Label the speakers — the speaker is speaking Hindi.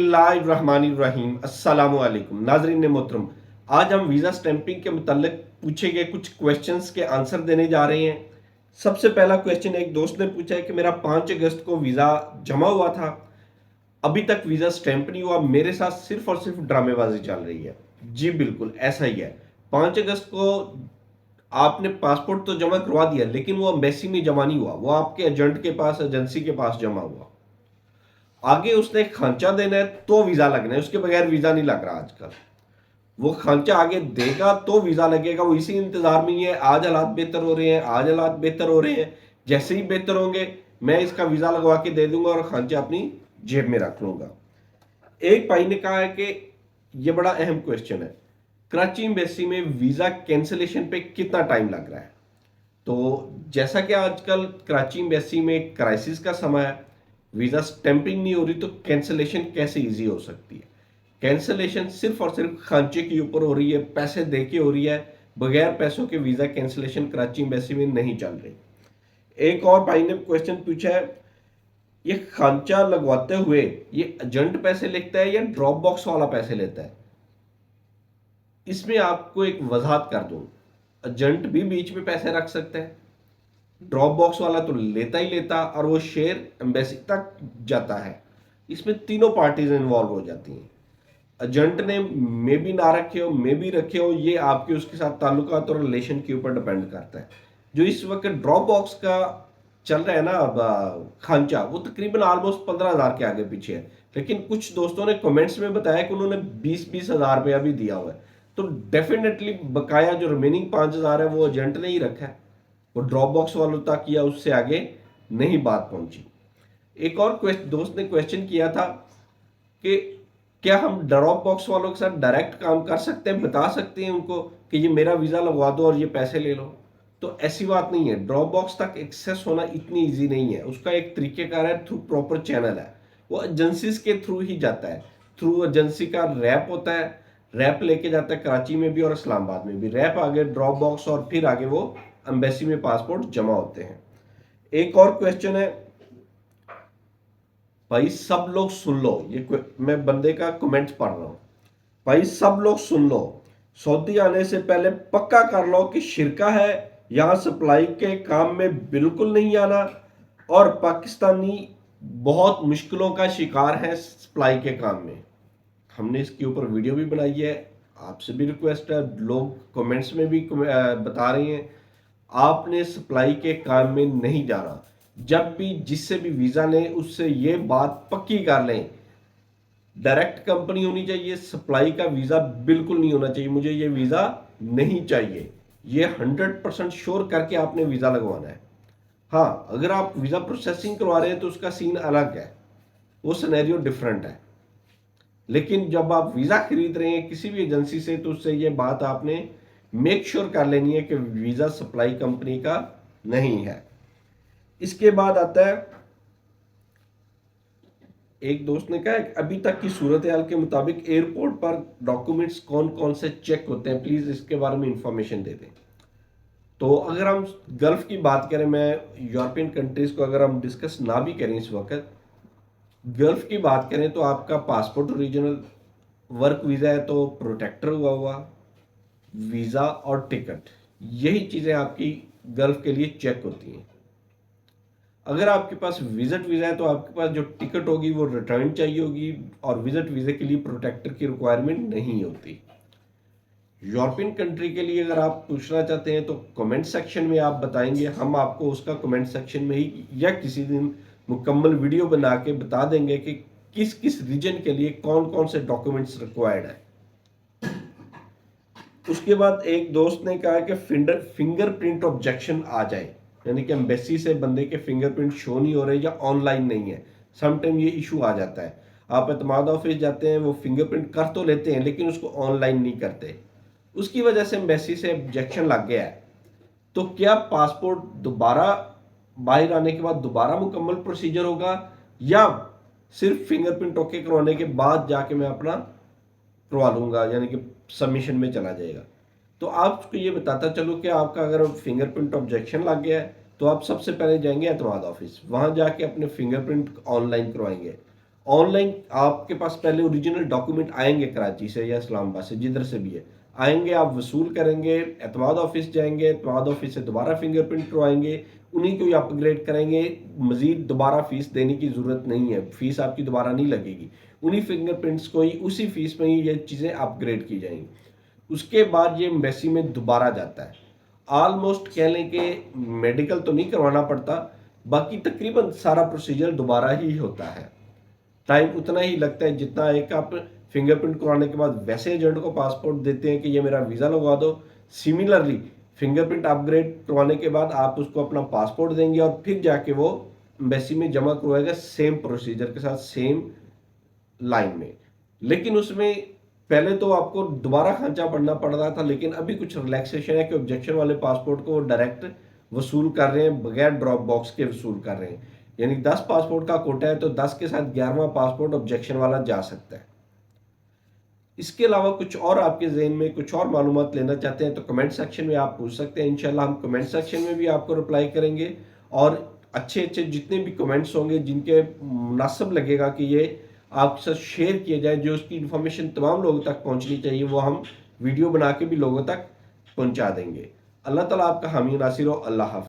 Speaker 1: बिस्मिल्लाहिर्रहमानिर्रहीम अस्सलामुअलैकुम नाजरीन मोहतरम। आज हम वीज़ा स्टैंपिंग के मुताल्लिक पूछे गए कुछ क्वेश्चंस के आंसर देने जा रहे हैं। सबसे पहला क्वेश्चन एक दोस्त ने पूछा है कि मेरा 5 अगस्त को वीज़ा जमा हुआ था, अभी तक वीज़ा स्टैंप नहीं हुआ, मेरे साथ सिर्फ और सिर्फ ड्रामेबाजी चल रही है। जी बिल्कुल ऐसा ही है। 5 अगस्त को आपने पासपोर्ट तो जमा करवा दिया, लेकिन वो एम्बेसी में जमा नहीं हुआ, वो आपके एजेंट के पास, एजेंसी के पास जमा हुआ। आगे उसने खांचा देना है तो वीजा लगना है, उसके बगैर वीजा नहीं लग रहा आजकल। वो खांचा आगे देगा तो वीजा लगेगा। वो इसी इंतजार में ही है। आज हालात बेहतर हो रहे हैं, आज हालात बेहतर हो रहे हैं, जैसे ही बेहतर होंगे मैं इसका वीजा लगवा के दे दूंगा और खांचा अपनी जेब में रख लूंगा। एक भाई ने कहा है कि यह बड़ा अहम क्वेश्चन है, कराची एम्बेसी में वीजा कैंसिलेशन पे कितना टाइम लग रहा है। तो जैसा कि आजकल कराची एम्बेसी में क्राइसिस का समय है, वीजा स्टैंपिंग नहीं हो रही, तो कैंसिलेशन कैसे इजी हो सकती है। कैंसिलेशन सिर्फ और सिर्फ खांचे के ऊपर हो रही है, पैसे दे के हो रही है। बगैर पैसों के वीजा कैंसिलेशन कराची एम्बेसी में नहीं चल रही। एक और भाई ने क्वेश्चन पूछा है, ये खांचा लगवाते हुए ये एजेंट पैसे लेता है या ड्रॉप बॉक्स वाला पैसे लेता है। इसमें आपको एक वजाहत कर दूं, एजेंट भी बीच में पैसे रख सकते हैं, ड्रॉप बॉक्स वाला तो लेता ही लेता, और वो शेयर एम्बेसी तक जाता है। इसमें तीनों पार्टीज इन्वॉल्व हो जाती हैं। एजेंट ने मे भी ना रखे हो, मे भी रखे हो, ये आपके उसके साथ ताल्लुकात और रिलेशन के ऊपर डिपेंड करता है। जो इस वक्त ड्रॉप बॉक्स का चल रहा है ना अब खांचा, वो तकरीबन ऑलमोस्ट 15,000 के आगे पीछे है। लेकिन कुछ दोस्तों ने कमेंट्स में बताया कि उन्होंने 20-20 हज़ार रुपया भी दिया हुआ है। तो डेफिनेटली बकाया जो रिमेनिंग 5,000 है वो एजेंट ने ही रखा है, वो ड्रॉप बॉक्स वालों तक किया, उससे आगे नहीं बात पहुंची। एक और दोस्त ने क्वेश्चन किया था कि क्या हम ड्रॉप बॉक्स वालों के साथ डायरेक्ट काम कर सकते हैं, बता सकते हैं उनको कि ये मेरा वीज़ा लगवा दो और ये पैसे ले लो। तो ऐसी बात नहीं है, ड्रॉप बॉक्स तक एक्सेस होना इतनी इजी नहीं है। उसका एक तरीकेकार है, थ्रू प्रॉपर चैनल है, वो एजेंसीज के थ्रू ही जाता है। थ्रू एजेंसी का रैप होता है, रैप लेके जाता है कराची में भी और इस्लामाबाद में भी। रैप आगे ड्रॉप बॉक्स और फिर आगे वो एम्बेसी में पासपोर्ट जमा होते हैं। एक और क्वेश्चन है, भाई सब लोग सुन लो, ये मैं बंदे का कमेंट पढ़ रहा हूं। भाई सब लोग सुन लो, सऊदी आने से पहले पक्का कर लो कि शिरका है, यहां सप्लाई के काम में बिल्कुल नहीं आना, और पाकिस्तानी बहुत मुश्किलों का शिकार है सप्लाई के काम में। हमने इसके ऊपर वीडियो भी बनाई है, आपसे भी रिक्वेस्ट है, लोग कमेंट्स में भी बता रहे हैं, आपने सप्लाई के काम में नहीं जाना। जब भी जिससे भी वीज़ा लें उससे ये बात पक्की कर लें, डायरेक्ट कंपनी होनी चाहिए, सप्लाई का वीज़ा बिल्कुल नहीं होना चाहिए। मुझे ये वीज़ा नहीं चाहिए, ये 100% श्योर करके आपने वीज़ा लगवाना है। हाँ, अगर आप वीज़ा प्रोसेसिंग करवा रहे हैं तो उसका सीन अलग है, वो सिनेरियो डिफरेंट है। लेकिन जब आप वीज़ा खरीद रहे हैं किसी भी एजेंसी से, तो उससे ये बात आपने मेक श्योर कर लेनी है कि वीज़ा सप्लाई कंपनी का नहीं है। इसके बाद आता है, एक दोस्त ने कहा अभी तक की सूरत हाल के मुताबिक एयरपोर्ट पर डॉक्यूमेंट्स कौन कौन से चेक होते हैं, प्लीज़ इसके बारे में इंफॉर्मेशन दे दें। तो अगर हम गल्फ की बात करें, मैं यूरोपियन कंट्रीज़ को अगर हम डिस्कस ना भी करें इस वक्त, गल्फ की बात करें तो आपका पासपोर्ट ओरिजिनल, वर्क वीज़ा है तो प्रोटेक्टर हुआ हुआ, वीज़ा और टिकट, यही चीज़ें आपकी गल्फ के लिए चेक होती हैं। अगर आपके पास विजिट वीज़ा है तो आपके पास जो टिकट होगी वो रिटर्न चाहिए होगी, और विजिट वीज़े के लिए प्रोटेक्टर की रिक्वायरमेंट नहीं होती। यूरोपियन कंट्री के लिए अगर आप पूछना चाहते हैं तो कमेंट सेक्शन में आप बताएंगे, हम आपको उसका कमेंट सेक्शन में ही या किसी दिन मुकम्मल वीडियो बना के बता देंगे कि किस किस रीजन के लिए कौन कौन से डॉक्यूमेंट्स रिक्वायर्ड है। उसके बाद एक दोस्त ने कहा कि फिंगरप्रिंट ऑब्जेक्शन आ जाए, यानी कि एम्बेसी से बंदे के फिंगरप्रिंट शो नहीं हो रहे या ऑनलाइन नहीं है। समटाइम ये इशू आ जाता है, आप एतमाद ऑफिस जाते हैं, वो फिंगरप्रिंट कर तो लेते हैं लेकिन उसको ऑनलाइन नहीं करते, उसकी वजह से एम्बेसी से ऑब्जेक्शन लग गया है। तो क्या पासपोर्ट दोबारा बाहर आने के बाद दोबारा मुकम्मल प्रोसीजर होगा, या सिर्फ फिंगरप्रिंट ओके करवाने के बाद जाके मैं अपना करवा लूंगा, यानी कि सबमिशन में चला जाएगा। तो आपको ये बताता चलो कि आपका अगर फिंगरप्रिंट ऑब्जेक्शन लग गया है तो आप सबसे पहले जाएंगे एतमाद ऑफिस, वहां जाके अपने फिंगरप्रिंट ऑनलाइन करवाएंगे। ऑनलाइन आपके पास पहले ओरिजिनल डॉक्यूमेंट आएंगे कराची से या इस्लामाबाद से, जिधर से भी है आएंगे, आप वसूल करेंगे, एतमाद ऑफिस जाएंगे, एतमाद ऑफिस से दोबारा फिंगरप्रिंट करवाएंगे, उन्हीं को ही अपग्रेड करेंगे। मजीद दोबारा फीस देने की ज़रूरत नहीं है, फीस आपकी दोबारा नहीं लगेगी, उन्हीं फिंगरप्रिंट्स को ही उसी फीस में ही ये चीज़ें अपग्रेड की जाएंगी। उसके बाद ये एम्बेसी में दोबारा जाता है। ऑलमोस्ट कह लें कि मेडिकल तो नहीं करवाना पड़ता, बाकी तकरीबन सारा प्रोसीजर दोबारा ही होता है। टाइम उतना ही लगता है जितना एक आप फिंगरप्रिंट करवाने के बाद वैसे एजेंट को पासपोर्ट देते हैं कि ये मेरा वीज़ा लगवा दो, सिमिलरली फिंगरप्रिंट अपग्रेड करवाने के बाद आप उसको अपना पासपोर्ट देंगे और फिर जाके वो एम्बेसी में जमा करवाएगा, सेम प्रोसीजर के साथ, सेम लाइन में। लेकिन उसमें पहले तो आपको दोबारा खर्चा पड़ना पड़ रहा था, लेकिन अभी कुछ रिलैक्सेशन है कि ऑब्जेक्शन वाले पासपोर्ट को डायरेक्ट वसूल कर रहे हैं, बगैर ड्रॉप बॉक्स के वसूल कर रहे हैं। यानी 10 पासपोर्ट का कोटा है तो 10 के साथ 11वां पासपोर्ट ऑब्जेक्शन वाला जा सकता है। इसके अलावा कुछ और आपके जहन में कुछ और मालूमात लेना चाहते हैं तो कमेंट सेक्शन में आप पूछ सकते हैं। इंशाल्लाह हम कमेंट सेक्शन में भी आपको रिप्लाई करेंगे, और अच्छे अच्छे जितने भी कमेंट्स होंगे जिनके मुनासिब लगेगा कि ये आपके साथ शेयर किए जाए, जो उसकी इन्फॉर्मेशन तमाम लोगों तक पहुंचनी चाहिए, वो हम वीडियो बना के भी लोगों तक पहुंचा देंगे। अल्लाह ताला आपका हामी नासिर हो। अल्लाह हाफ़िज़।